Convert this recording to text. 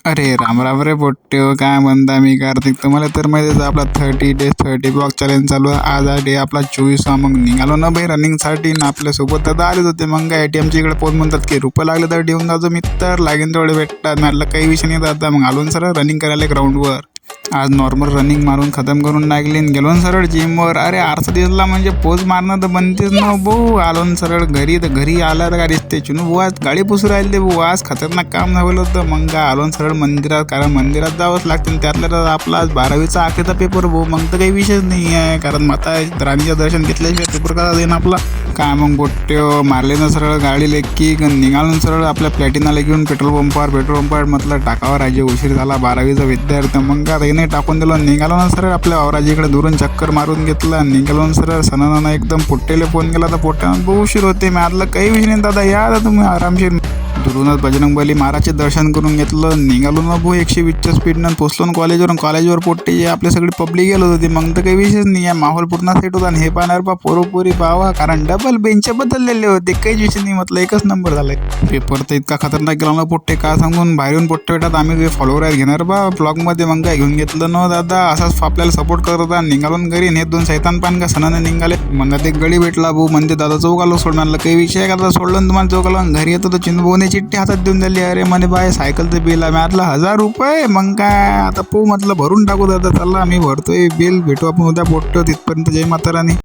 अरे राम राम रे पोट्ट्यो, काय म्हणता? मी कार्तिक. तुम्हाला तर माहितीच आहे, आपला 30 डेज 30 ब्लॉक चॅलेंज चालू आहे. आज आहे डे आपला 24. मग निघालो ना भाई रनिंगसाठी ना. आपल्यासोबत दादा आलेच होते. मग काय ATMच्या इकडे पोहोच म्हणतात की रुपये लागले तर देऊन जातो मी, तर लागेन तेवढे भेटतात. म्हटलं काही विषय नाही दादा. मग आलो सर रनिंग करायला ग्राउंडवर. आज नॉर्मल रनिंग मारून खतम करून लागली, गेलो ना सरळ जिमवर. अरे आरसा दिसला म्हणजे पोज मारणं तर बनतेच ना भाऊ. आलो ना सरळ घरी, तर घरी आला तर गाडी दिसते चुनू बुवा गाडी पुसू राहिले भाऊ. आज खतरनाक काम झालं होतं. मग काय आलो ना सरळ मंदिरात, कारण मंदिरात जावंच लागते. त्यातल्या तर आपला आज 12वीचा आखरीचा पेपर भाऊ. मग तर काही विषयच नाही आहे, कारण माता राणीचं दर्शन घेतल्याशिवाय पेपर कसा देईन आपला. काय मग गोट्ट्यो मारले ना सरळ गाडी लेक्की निघालून सरळ आपल्या प्लॅटिनाला घेऊन पेट्रोल पंपावर म्हटलं टाकावा राजे, उशीर झाला 12वीचा विद्यार्थी. मग काय नाही टाकून दिलं. निघालो ना सरळ आपल्या वावराजीकडे दुरून चक्कर मारून घेतला. निघालो ना सरळ सणाना एकदम पोट्टेले फोन केला तर पोट्ट्यानं बहु उशीर होते. मी आदला काही विषय नाही दादा, या आता तुम्ही आरामशीर. दुरूनच बजरंगबली महाराजचे दर्शन करून घेतलं. निघालो ना भाऊ 120च्या स्पीडनं पोचलो ना कॉलेजवर पोट्टे आपले सगळे पब्लिक गेलो होती. मग तर काही विषयच नाही आहे, माहोल पूर्ण सेट होता. आणि हे पाहणार पोरी पावा, कारण डबल बेंच बदललेले होते. काहीच विषय नाही, म्हटलं एकच नंबर झालाय. पेपर तर इतका खतरनाक गेला ना पोट्टे, काय सांगून. बाहेरून पोट्टे भेटतात, आम्ही फॉलोवर घेणार बा ब्लॉगमध्ये. मग काय घेऊन घेतलं न दादा, असाच आपल्याला सपोर्ट करत होता. निघालो घरी, हे 2 सैतान पान का सणाने निघाले. मग ते गडी भेटला भाऊ, म्हणजे दादा चौकालो सोडणार. काही विषय का दादा, सोडलं तुम्हाला चौकाला. घरी येतो तर चिंतभवने चिठ्ठी हातात देऊन दिली. अरे म्हणे बाय सायकलचं बिल आहे. मी आतलं 1000 रुपये. मग काय आता म्हटलं भरून टाकू दादा. चला मी भरतोय बिल, भेटू आपण उद्या पोट्टो. तिथपर्यंत जय माता राणी.